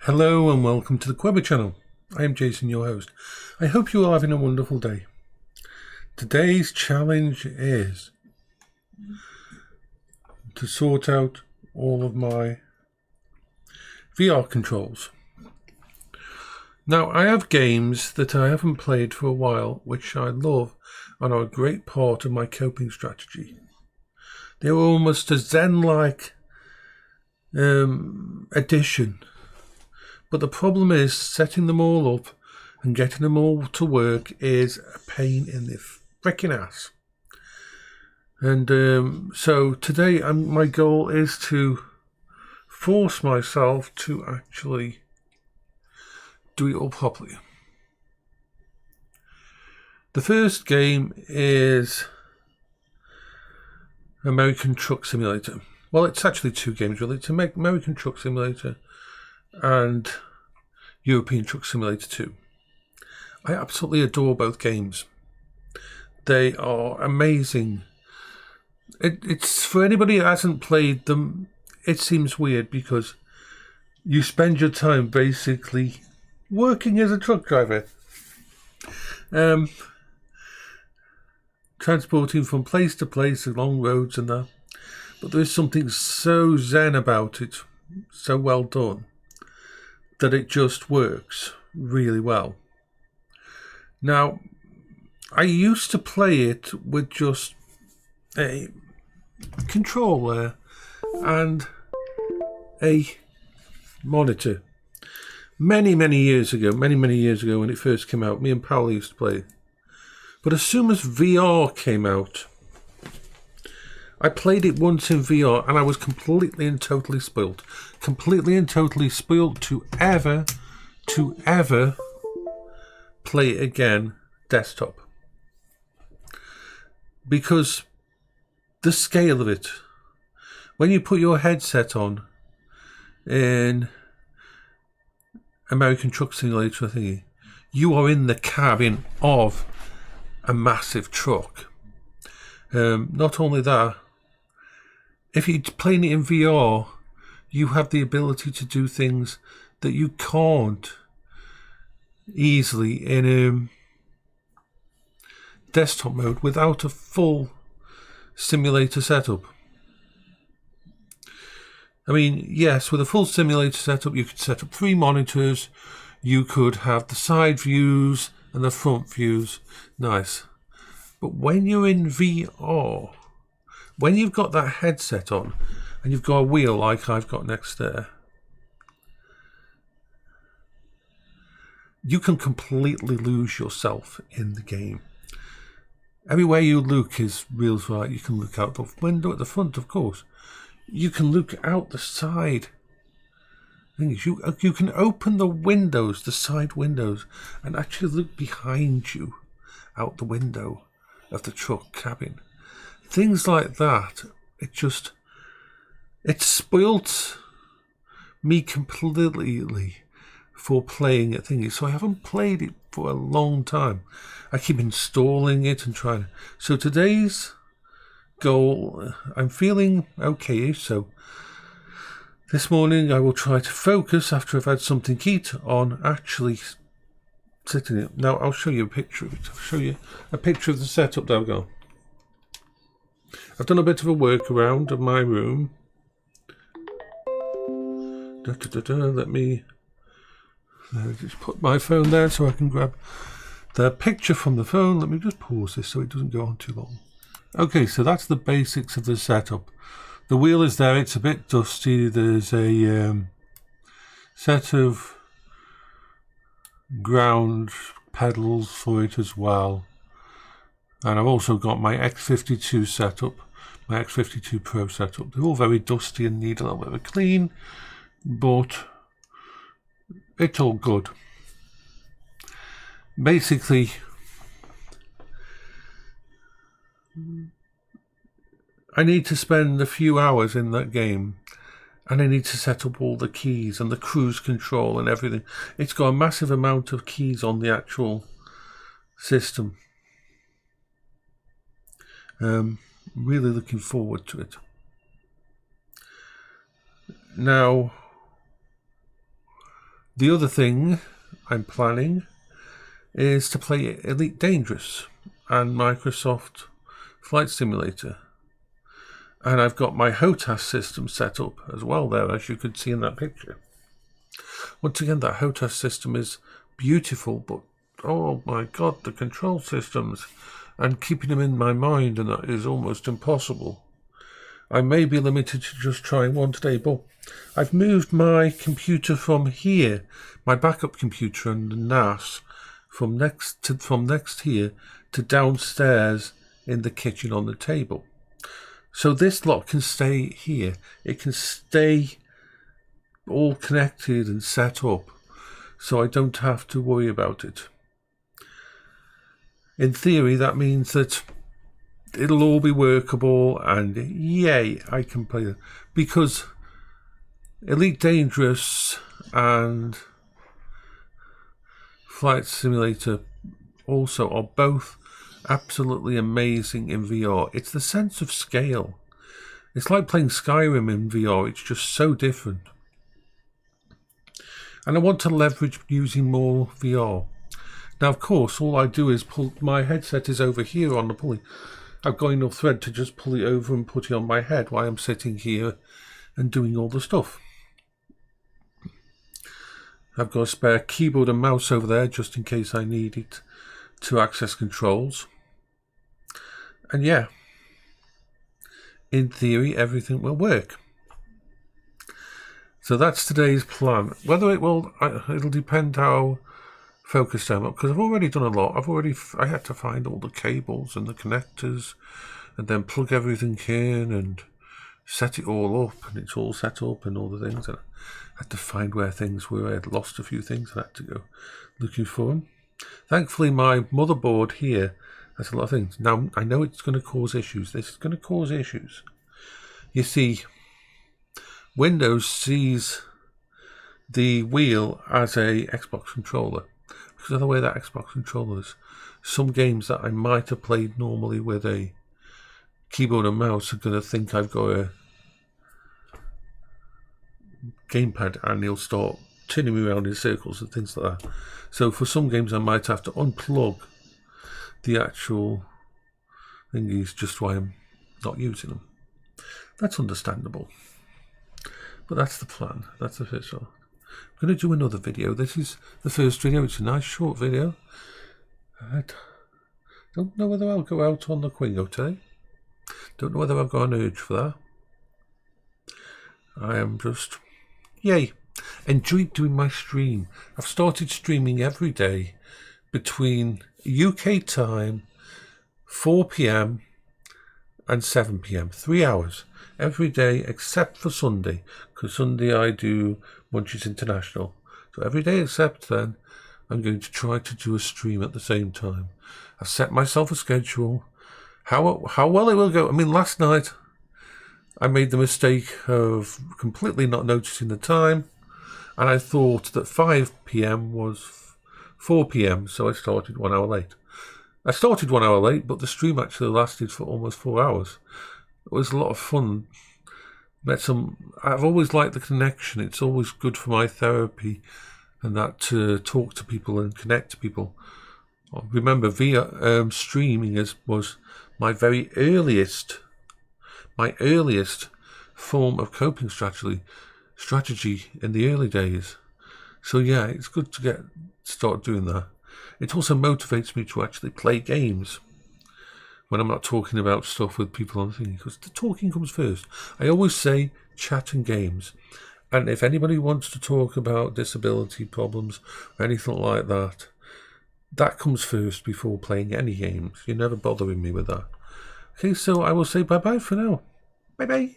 Hello and welcome to the Quebber channel. I am Jason, your host. I hope you are having a wonderful day. Today's challenge is to sort out all of my VR controls. Now, I have games that I haven't played for a while, which I love and are a great part of my coping strategy. They're almost a Zen-like addition. But the problem is setting them all up and getting them all to work is a pain in the frickin' ass. And so today my goal is to force myself to actually do it all properly. The first game is American Truck Simulator. Well, it's actually two games really. It's American Truck Simulator and European Truck Simulator 2. I absolutely adore both games. They are amazing. It's for anybody that hasn't played them, it seems weird because you spend your time basically working as a truck driver. Transporting from place to place along roads and that. But there is something so zen about it, so well done, that it just works really well. Now, I used to play it with just a controller and a monitor. Many years ago when it first came out, me and Paul used to play it. But as soon as VR came out, I played it once in VR and I was completely and totally spoilt. Completely and totally spoilt to ever play it again desktop. Because the scale of it, when you put your headset on in American Truck Simulator thingy, you are in the cabin of a massive truck. Not only that, if you're playing it in VR, you have the ability to do things that you can't easily in desktop mode without a full simulator setup. I mean, yes, with a full simulator setup, you could set up 3 monitors, you could have the side views and the front views. Nice. But when you're in VR, when you've got that headset on and you've got a wheel like I've got next there, you can completely lose yourself in the game. Everywhere you look is wheels right. You can look out the window at the front, of course. You can look out the side. You can open the windows, the side windows, and actually look behind you out the window of the truck cabin. Things like that, it spoilt me completely for playing it thingy. So I haven't played it for a long time. I keep installing it and trying. So today's goal, I'm feeling okay. So this morning I will try to focus after I've had something to eat on actually sitting it. Now I'll show you a picture of it. I'll show you a picture of the setup that I've got. I've done a bit of a workaround of my room. Let me just put my phone there so I can grab the picture from the phone. Let me just pause this so it doesn't go on too long. Okay, so that's the basics of the setup. The wheel is there. It's a bit dusty. There's a set of ground pedals for it as well. And I've also got my X52 setup, my X52 Pro setup. They're all very dusty and need a little bit of a clean, but it's all good. Basically, I need to spend a few hours in that game and I need to set up all the keys and the cruise control and everything. It's got a massive amount of keys on the actual system. Really looking forward to it. Now, The other thing I'm planning is to play Elite Dangerous and Microsoft Flight Simulator. And I've got my HOTAS system set up as well there, as you could see in that picture. Once again, that HOTAS system is beautiful, but oh my god, the control systems and keeping them in my mind, and that is almost impossible. I may be limited to just trying one today, but I've moved my computer from here, my backup computer and the NAS, from next here to downstairs in the kitchen on the table. So this lot can stay here. It can stay all connected and set up, so I don't have to worry about it. In theory, that means that it'll all be workable, and yay, I can play it. Because Elite Dangerous and Flight Simulator also are both absolutely amazing in VR. It's the sense of scale. It's like playing Skyrim in VR. It's just so different. And I want to leverage using more VR. Now, of course, all I do is pull. My headset is over here on the pulley. I've got enough thread to just pull it over and put it on my head while I'm sitting here and doing all the stuff. I've got a spare keyboard and mouse over there just in case I need it to access controls. And yeah, in theory, everything will work. So that's today's plan. Whether it will, it'll depend how focused I'm up, because I've already done a lot. I had to find all the cables and the connectors and then plug everything in and set it all up, and it's all set up and all the things. And I had to find where things were. I had lost a few things and I had to go looking for them. Thankfully, my motherboard here has a lot of things. Now, I know it's going to cause issues. This is going to cause issues. You see, Windows sees the wheel as a Xbox controller. Because of the way that Xbox controller is, some games that I might have played normally with a keyboard and mouse are going to think I've got a gamepad, and he'll start turning me around in circles and things like that. So for some games I might have to unplug the actual thingies just why I'm not using them. That's understandable. But that's the plan. That's the first one. I'm going to do another video. This is the first video. It's a nice short video. I don't know whether I'll go out on the Quingo today. Don't know whether I've got an urge for that. I am just, yay, enjoyed doing my stream. I've started streaming every day between UK time, 4 p.m. and 7 p.m. 3 hours every day except for Sunday, because Sunday I do Munchies International. So every day except then, I'm going to try to do a stream at the same time. I've set myself a schedule. How well it will go. I mean, last night I made the mistake of completely not noticing the time, and I thought that 5 p.m. was 4 p.m, so I started 1 hour late. I started 1 hour late, but the stream actually lasted for almost 4 hours. It was a lot of fun. I've always liked the connection. It's always good for my therapy and that to talk to people and connect to people. I remember streaming was my very earliest form of coping strategy in the early days. So yeah, it's good to start doing that. It also motivates me to actually play games when I'm not talking about stuff with people on the thing, because the talking comes first. I always say chat and games. And if anybody wants to talk about disability problems or anything like that, that comes first before playing any games. You're never bothering me with that. Okay, so I will say bye-bye for now. Bye-bye.